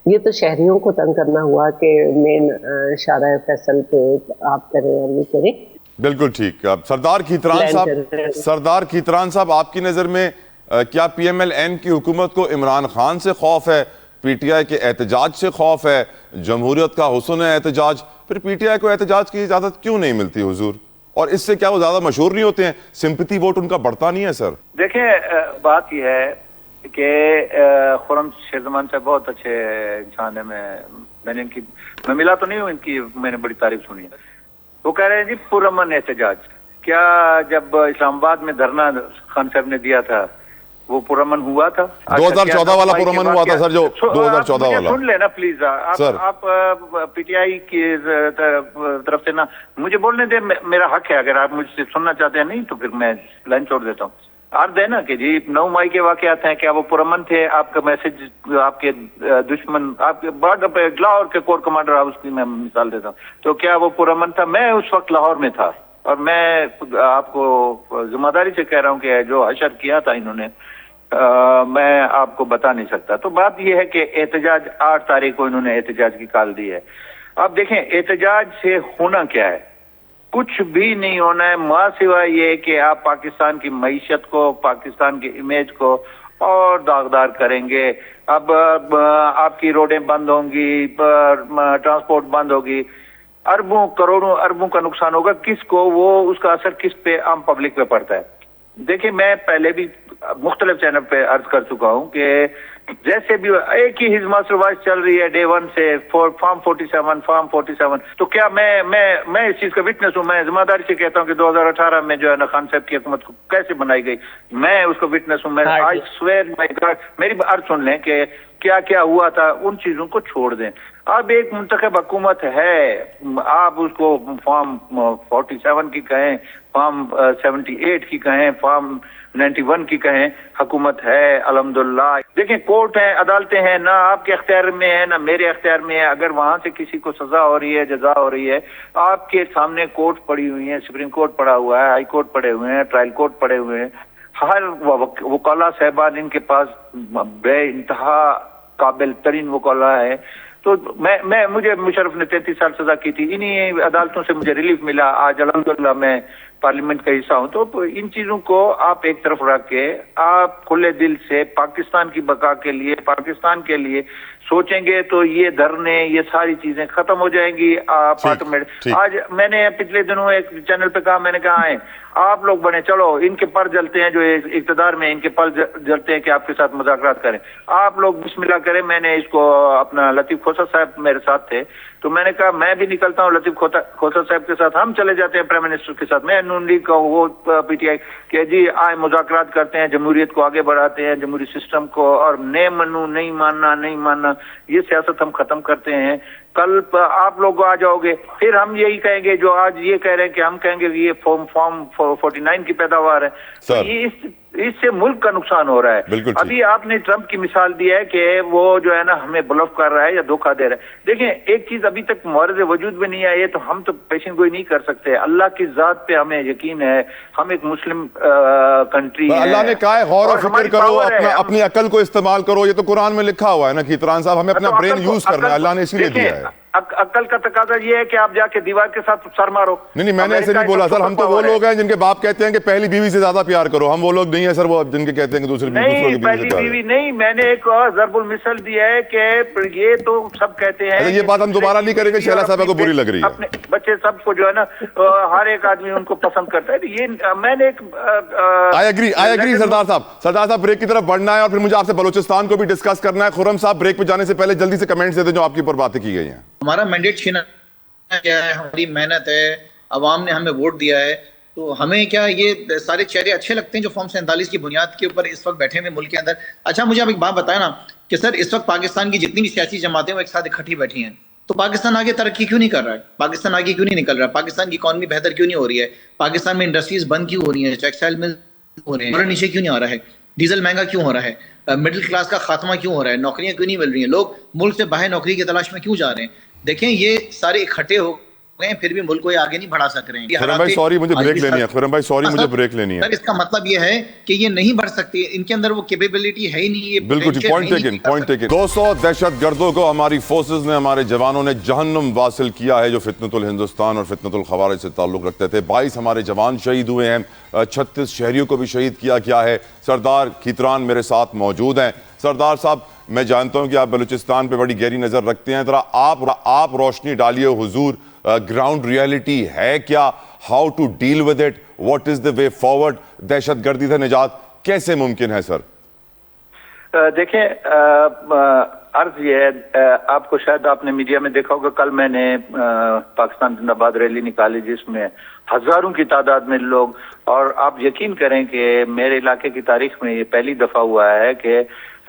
ये तो शहरियों को तंग करना हुआ कि मेन शारा फैसल पे आप करें और नहीं करें। बिल्कुल ठीक। अब सरदार खीतरान साहब, आपकी नजर में क्या PMLN की हुकूमत को इमरान खान से खौफ है, PTI के एहतजाज से खौफ है, जमहूरियत का हुस्न है एहतजाज, फिर PTI को एहतजाज की इजाजत क्यों नहीं मिलती हुजूर? और इससे क्या वो ज्यादा मशहूर नहीं होते हैं? सिंपैथी वोट उनका बढ़ता नहीं है? सर देखिए, बात यह है कि खुर्रम शेरजमान साहब बहुत अच्छे इंसान है। मैं मिला तो नहीं हूँ इनकी, मैंने बड़ी तारीफ सुनी है। वो कह रहे हैं जी पुरअमन एहतजाज। क्या जब इस्लामाबाद में धरना खान साहब ने दिया था वो पुरअमन हुआ था? 2014 वाला पुरअमन हुआ था सर, जो 2014 वाला। सुन लेना प्लीज, आप PTI की तरफ से ना मुझे बोलने दे, मेरा हक है। अगर आप मुझसे सुनना चाहते हैं नहीं तो फिर मैं लाइन छोड़ देता हूँ। अर्ज है ना कि जी 9 मई के वाकयात हैं, क्या वो पुरअमन थे? आपका मैसेज आपके दुश्मन आपके बॉर्डर पे लाहौर के कोर कमांडर हाउस की मैं मिसाल देता हूँ, तो क्या वो पुरअमन था? मैं उस वक्त लाहौर में था और मैं आपको जिम्मेदारी से कह रहा हूँ कि जो हशर किया था इन्होंने मैं आपको बता नहीं सकता। तो बात यह है कि एहतजाज 8 तारीख को इन्होंने एहतजाज की कॉल दी है। अब देखें एहतजाज से होना क्या है, कुछ भी नहीं होना है मां सिवाय ये कि आप पाकिस्तान की मईशत को, पाकिस्तान की इमेज को और दागदार करेंगे। अब आपकी रोडें बंद होंगी, ट्रांसपोर्ट बंद होगी, अरबों करोड़ों अरबों का नुकसान होगा। किसको? वो उसका असर किस पे? आम पब्लिक पे पड़ता है। देखिए मैं पहले भी मुख्तलिफ चैनल पे अर्ज कर चुका हूं कि जैसे भी एक ही हिज मास्टर वॉइस चल रही है डे 1 से फॉर्म 47, तो क्या मैं इस चीज का विटनेस हूं। मैं जिम्मेदारी से कहता हूं कि 2018 में जो है ना खान साहब की हुकूमत को कैसे बनाई गई, मैं उसका विटनेस हूं। मैं आई स्वेयर माय गॉड, मेरी अर्ज सुन लें कि क्या क्या हुआ था, उन चीजों को छोड़ दें। अब एक मुंतखब हुकूमत है, आप उसको फॉर्म 47 की कहें, फॉर्म 78 की कहें, फॉर्म 91 की कहें, हुकूमत है अल्हम्दुलिल्लाह। देखें कोर्ट है, अदालतें हैं, ना आपके अख्तियार में है ना मेरे अख्तियार में है। अगर वहां से किसी को सजा हो रही है, जजा हो रही है, आपके सामने कोर्ट पड़ी हुई है, सुप्रीम कोर्ट पड़ा हुआ है, हाई कोर्ट पड़े हुए हैं, ट्रायल कोर्ट पड़े हुए हैं। हर वकाला साहबान इनके पास बे इंतहा काबिल तरीन वकाला है। तो मुझे मुशर्रफ ने 33 साल सजा की थी, इन्हीं अदालतों से मुझे रिलीफ मिला। आज अल्हम्दुलिल्लाह मैं पार्लियामेंट का हिस्सा हूं। तो इन चीजों को आप एक तरफ रख के आप खुले दिल से पाकिस्तान की बका के लिए, पाकिस्तान के लिए सोचेंगे तो ये धरने, ये सारी चीजें खत्म हो जाएंगी। ऑटोमेटिक आज मैंने पिछले दिनों एक चैनल पे कहा, मैंने कहा है आप लोग बने, चलो इनके पर जलते हैं जो इक़्तिदार में, इनके पर जलते हैं कि आपके साथ मुज़ाकरात करें, आप लोग बिस्मिल्लाह करें। मैंने इसको अपना लतीफ़ खोसा साहब मेरे साथ थे, तो मैंने कहा मैं भी निकलता हूँ लतीफ़ खोसा साहब के साथ, हम चले जाते हैं प्राइम मिनिस्टर के साथ। मैं नून लीग का वो पीटीआई कि जी आए मुज़ाकरात करते हैं, जमहूरियत को आगे बढ़ाते हैं, जमहूरी सिस्टम को, और नहीं मानना ये सियासत हम खत्म करते हैं। कल आप लोग आ जाओगे, फिर हम यही कहेंगे जो आज ये कह रहे हैं कि हम कहेंगे ये फॉर्म 49 की पैदावार है। तो ये इससे मुल्क का नुकसान हो रहा है। अभी आपने ट्रंप की मिसाल दी है कि वो जो है ना हमें ब्लफ कर रहा है या धोखा दे रहा है। देखिए एक चीज अभी तक मुआरज़े वजूद में नहीं आई है, तो हम तो पेशन गोई नहीं कर सकते। अल्लाह की जात पे हमें यकीन है, हम एक मुस्लिम कंट्री है। अल्लाह ने कहा है गौर और फिक्र करो, अपनी अकल को इस्तेमाल करो। ये तो कुरान में लिखा हुआ है ना कि इतरान साहब हमें अपना ब्रेन यूज करना है, अल्लाह ने इसीलिए दिया है। अक्ल का तकाजा ये है कि आप जाके दीवार के साथ सर मारो। नहीं मैंने ऐसे नहीं बोला सर, हम तो वो लोग हैं जिनके बाप कहते हैं कि पहली बीवी से ज्यादा प्यार करो, हम वो लोग नहीं है सर वो जिनके कहते हैं कि दूसरी पहली बीवी नहीं। मैंने एक और ज़रबुल मिसल दिया है कि ये तो सब कहते हैं, ये बात हम दोबारा नहीं करेंगे। शैला साहब को बुरी लग रही है, अपने बच्चे सबको जो है ना हर एक आदमी उनको पसंद करता है। ये मैंने एक आई एग्री सरदार साहब ब्रेक की तरफ बढ़ना है और फिर मुझे आपसे बलूचिस्तान को भी डिस्कस करना है। खुर्रम साहब ब्रेक पे जाने से पहले जल्दी से कमेंट्स दे दें जो आपके ऊपर बातें की गई हैं। हमारा मैंडेट छीना क्या है, हमारी मेहनत है, अवाम ने हमें वोट दिया है, तो हमें क्या ये सारे चेहरे अच्छे लगते हैं जो फॉर्म 47 की बुनियाद के ऊपर इस वक्त बैठे हुए मुल्क के अंदर। अच्छा मुझे आप एक बात बताएं ना कि सर इस वक्त पाकिस्तान की जितनी भी सियासी जमातें वो एक साथ इकट्ठी बैठी हैं, तो पाकिस्तान आगे तरक्की क्यों नहीं कर रहा है? पाकिस्तान आगे क्यों नहीं निकल रहा? पाकिस्तान की इकॉनमी बेहतर क्यों नहीं हो रही है? पाकिस्तान में इंडस्ट्रीज बंद क्यों हो रही है? टेक्सटाइल मिल हो रहे हैं, नीचे क्यों नहीं आ रहा है? डीजल महंगा क्यों हो रहा है? मिडिल क्लास का खात्मा क्यों हो रहा है? नौकरियां क्यों नहीं मिल रही हैं? लोग मुल्क से बाहर नौकरी की तलाश में क्यों जा रहे हैं? देखें ये सारे इकट्ठे हो गए फिर भी मुल्क को ये आगे नहीं बढ़ा सक रहे हैं। खुर्रम भाई सॉरी मुझे ब्रेक लेनी है। खुर्रम भाई सॉरी मुझे ब्रेक लेनी है। सर इसका मतलब ये है कि ये नहीं बढ़ सकती, इनके अंदर वो कैपेबिलिटी है ही नहीं। ये बिल्कुल पॉइंट टेकन। 200 दहशतगर्दों को हमारी फोर्सेस ने, हमारे जवानों ने जहन्नुम वासिल किया है जो फितनतुल हिंदुस्तान और फितनतुल खवारिज से ताल्लुक रखते थे। 22 हमारे जवान शहीद हुए हैं, 36 शहरियों को भी शहीद किया गया है। सरदार खीतरान मेरे साथ मौजूद हैं। सरदार साहब मैं जानता हूं कि आप बलूचिस्तान पे बड़ी गहरी नजर रखते हैं, जरा आप रोशनी डालिए हुजूर, ग्राउंड रियलिटी है क्या? How to deal with it? What is the way forward? दहशतगर्दी से निजात कैसे मुमकिन है सर? देखें अर्ज ये है, आपको शायद आपने मीडिया में देखा होगा, कल मैंने पाकिस्तान जिंदाबाद रैली निकाली जिसमें हजारों की तादाद में लोग, और आप यकीन करें कि मेरे इलाके की तारीख में ये पहली दफा हुआ है कि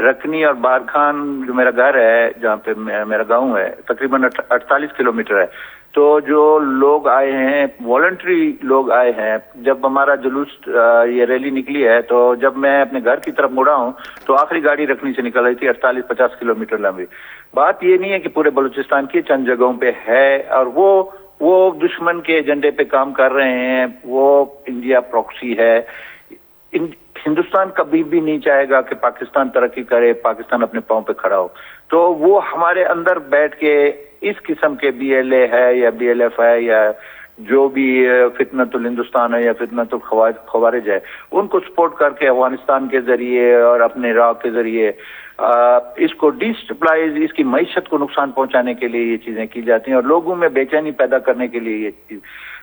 रकनी और बारखान जो मेरा घर है, जहाँ पे मेरा गांव है, तकरीबन 48 किलोमीटर है, तो जो लोग आए हैं, वॉलंटरी लोग आए हैं, जब हमारा जुलूस ये रैली निकली है, तो जब मैं अपने घर की तरफ मुड़ा हूं तो आखिरी गाड़ी रखनी से निकल रही थी 48-50 किलोमीटर लंबी। बात ये नहीं है कि पूरे बलूचिस्तान की चंद जगहों पे है, और वो दुश्मन के एजेंडे पे काम कर रहे हैं, वो इंडिया प्रॉक्सी है। हिंदुस्तान कभी भी नहीं चाहेगा कि पाकिस्तान तरक्की करे, पाकिस्तान अपने पांव पे खड़ा हो। तो वो हमारे अंदर बैठ के इस किस्म के BLA है या BLF है या जो भी फितनतुल हिंदुस्तान है या फितनतुल खवारिज है, उनको सपोर्ट करके अफगानिस्तान के जरिए और अपने इराक के जरिए इसको डिस्टेबलाइज, इसकी मईशत को नुकसान पहुंचाने के लिए ये चीजें की जाती हैं और लोगों में बेचैनी पैदा करने के लिए ये चीज।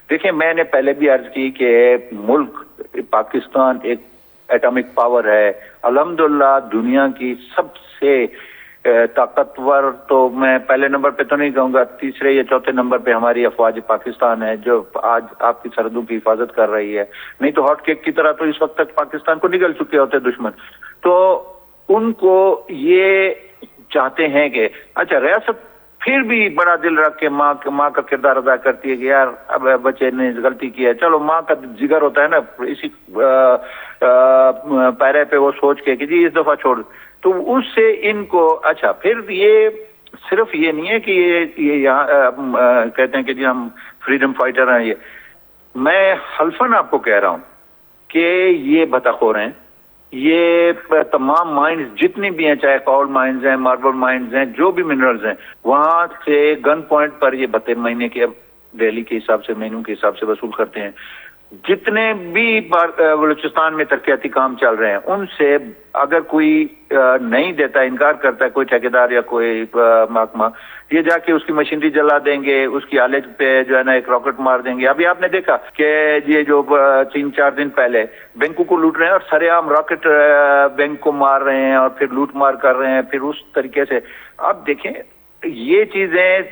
देखिए, मैंने पहले भी अर्ज की कि मुल्क पाकिस्तान एक एटॉमिक पावर है। अल्हम्दुलिल्लाह दुनिया की सबसे ताकतवर, तो मैं पहले नंबर पे तो नहीं कहूंगा, तीसरे या चौथे नंबर पे हमारी अफवाज पाकिस्तान है, जो आज आपकी सरहदों की हिफाजत कर रही है। नहीं तो हॉट केक की तरह तो इस वक्त तक पाकिस्तान को निगल चुके होते दुश्मन। तो उनको ये चाहते हैं कि अच्छा, रियासत फिर भी बड़ा दिल रख के माँ का किरदार अदा करती है कि यार अब बच्चे ने गलती की है, चलो माँ का जिगर होता है ना, इसी पैरे पे वो सोच के कि जी इस दफा छोड़, तो उससे इनको अच्छा, फिर ये सिर्फ ये नहीं है कि ये यहाँ कहते हैं कि जी हम फ्रीडम फाइटर हैं। ये मैं हल्फन आपको कह रहा हूँ कि ये बतखोर हैं, ये तमाम माइंस जितनी भी हैं, चाहे कोल माइंस हैं, मार्बल माइंस हैं, जो भी मिनरल्स हैं, वहां से गन पॉइंट पर ये 32 महीने के डेली के हिसाब से, महीनों के हिसाब से वसूल करते हैं। जितने भी बलूचिस्तान में तरक्याती काम चल रहे हैं, उनसे अगर कोई नहीं देता, इनकार करता है कोई ठेकेदार या कोई महकमा, ये जाके उसकी मशीनरी जला देंगे, उसकी आले पे जो है ना एक रॉकेट मार देंगे। अभी आपने देखा कि ये जो 3-4 दिन पहले बैंकों को लूट रहे हैं और सरेआम रॉकेट बैंक को मार रहे हैं और फिर लूट मार कर रहे हैं, फिर उस तरीके से आप देखें ये चीजें,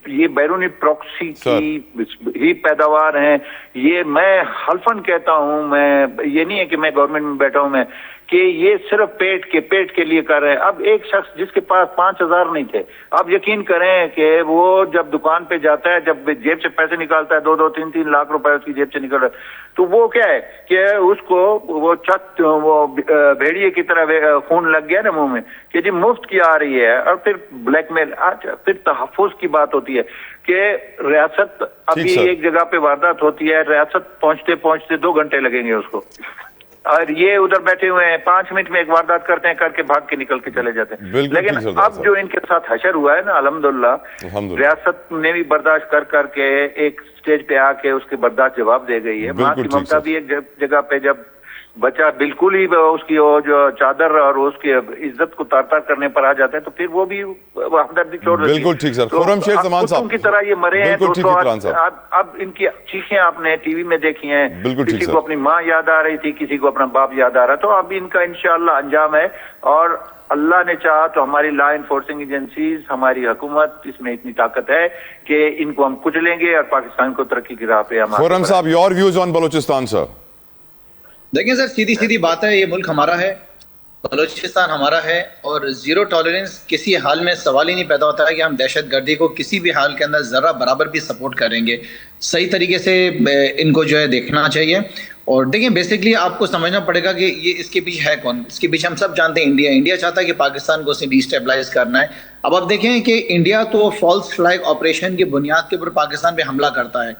ये बैरूनी प्रॉक्सी की ही पैदावार हैं। ये मैं हल्फन कहता हूं, मैं ये नहीं है कि मैं गवर्नमेंट में बैठा हूं मैं, कि ये सिर्फ पेट के लिए कर रहे हैं। अब एक शख्स जिसके पास 5000 नहीं थे, आप यकीन करें कि वो जब दुकान पे जाता है, जब जेब से पैसे निकालता है, 2-2, 3-3 लाख रुपए उसकी जेब से निकल रहा है, तो वो क्या है कि उसको वो भेड़िए की तरह खून लग गया ना मुंह में कि जी मुफ्त की आ रही है, और फिर ब्लैकमेल। फिर तहफ़्फ़ुज़ की बात होती है कि रियासत अभी एक जगह पे वारदात होती है, रियासत पहुंचते पहुंचते 2 घंटे लगेंगे उसको, और ये उधर बैठे हुए हैं 5 मिनट में एक वारदात करते हैं, करके भाग के निकल के चले जाते हैं। लेकिन अब जो इनके साथ हशर हुआ है ना, अल्हम्दुलिल्लाह रियासत ने भी बर्दाश्त कर करके एक स्टेज पे आके उसके बर्दाश्त जवाब दे गई है। माँ की ममता भी एक जगह पे जब बच्चा बिल्कुल ही उसकी वो जो चादर और उसकी इज्जत को तार-तार करने पर आ जाता है, तो फिर वो भी हमदर्दी छोड़ देती है। बिल्कुल ठीक सर। खुर्रमशेर ज़मान साहब की तरह ये मरे हैं दोस्तों। अब इनकी चीखें आपने टीवी में देखी हैं, किसी को अपनी माँ याद आ रही थी, किसी को अपना बाप याद आ रहा, तो अब इनका इंशाअल्लाह अंजाम है, और अल्लाह ने चाहा तो हमारी लॉ एनफोर्सिंग एजेंसीज, हमारी हुकूमत, इसमें इतनी ताकत है कि इनको हम कुचलेंगे और पाकिस्तान को तरक्की की राह पे हम। खुर्रम साहब, your views on Balochistan sir? देखिए सर, सीधी सीधी बात है, ये मुल्क हमारा है, बलूचिस्तान हमारा है, और जीरो टॉलरेंस किसी हाल में सवाल ही नहीं पैदा होता है कि हम दहशत गर्दी को किसी भी हाल के अंदर जरा बराबर भी सपोर्ट करेंगे। सही तरीके से इनको जो है देखना चाहिए। और देखिए, बेसिकली आपको समझना पड़ेगा कि ये इसके पीछे है कौन। इसके पीछे हम सब जानते हैं इंडिया चाहता है कि पाकिस्तान को उसने डिस्टेबलाइज करना है। अब आप देखें कि इंडिया तो फॉल्स फ्लैग ऑपरेशन की बुनियाद के ऊपर पाकिस्तान पे हमला करता है।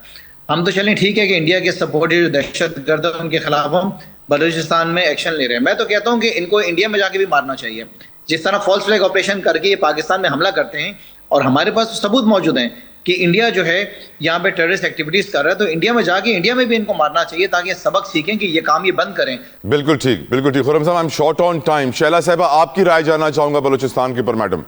हम तो चलें ठीक है कि इंडिया के सपोर्टेड दहशत गर्द उनके खिलाफ हम बलूचिस्तान में एक्शन ले रहे हैं। मैं तो कहता हूं कि इनको इंडिया में जाके भी मारना चाहिए। जिस तरह फॉल्स फ्लैग ऑपरेशन करके ये पाकिस्तान में हमला करते हैं, और हमारे पास सबूत मौजूद हैं कि इंडिया जो है यहाँ पे टेररिस्ट एक्टिविटीज कर रहा है, तो इंडिया में जाके इंडिया में भी इनको मारना चाहिए ताकि सबक सीखें कि ये काम ये बंद करें। बिल्कुल ठीक, बिल्कुल ठीक। खुर्रम साहब, I am short on time. Shaila साहिबा, आपकी राय जानना चाहूंगा बलूचिस्तान के ऊपर। मैडम,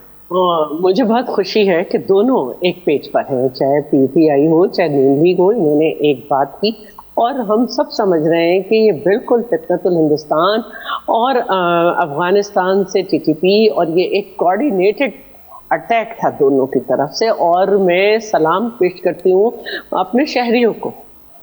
मुझे बहुत खुशी है कि दोनों एक पेज पर हैं, चाहे PTI हो चाहे नून लीग हो। इन्होंने एक बात की और हम सब समझ रहे हैं कि ये बिल्कुल फितनतुल हिंदुस्तान और अफगानिस्तान से TTP, और ये एक कोऑर्डिनेटेड अटैक था दोनों की तरफ से। और मैं सलाम पेश करती हूँ अपने शहरियों को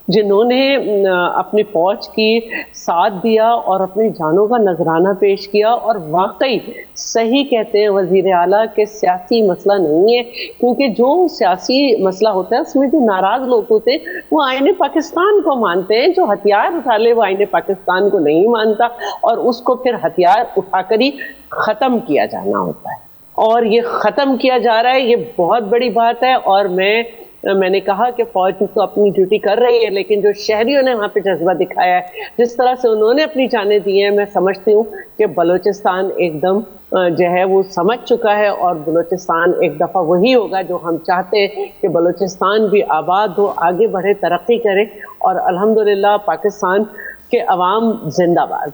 जिन्होंने अपनी फौज की साथ दिया और अपनी जानों का नजराना पेश किया। और वाकई सही कहते हैं वजीर आला के सियासी मसला नहीं है, क्योंकि जो सियासी मसला होता है उसमें जो नाराज लोग होते हैं वो आईने पाकिस्तान को मानते हैं, जो हथियार उठा ले वो आईने पाकिस्तान को नहीं मानता, और उसको फिर हथियार उठाकर ही खत्म किया जाना होता है। और ये खत्म किया जा रहा है, ये बहुत बड़ी बात है। और मैंने कहा कि फौज तो अपनी ड्यूटी कर रही है, लेकिन जो शहरियों ने वहां पे जज्बा दिखाया है, जिस तरह से उन्होंने अपनी जानें दी हैं, मैं समझती हूँ कि बलूचिस्तान एकदम जो है वो समझ चुका है, और बलूचिस्तान एक दफा वही होगा जो हम चाहते हैं कि बलूचिस्तान भी आबाद हो, आगे बढ़े, तरक्की करे, और अल्हम्दुलिल्लाह पाकिस्तान के अवाम जिंदाबाद।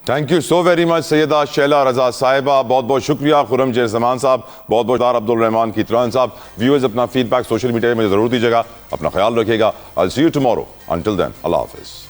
Thank you so very much Syeda Shaila Raza साहिबा, बहुत बहुत शुक्रिया। खुरम जमान साहब, बहुत बहुत अब्दुल रहमान कीतरान साहब। व्यूअर्स, अपना फीडबैक सोशल मीडिया में मुझे जरूर दीजिएगा। अपना ख्याल रखिएगा। I will see you tomorrow. Until then, अल्लाह हाफिज।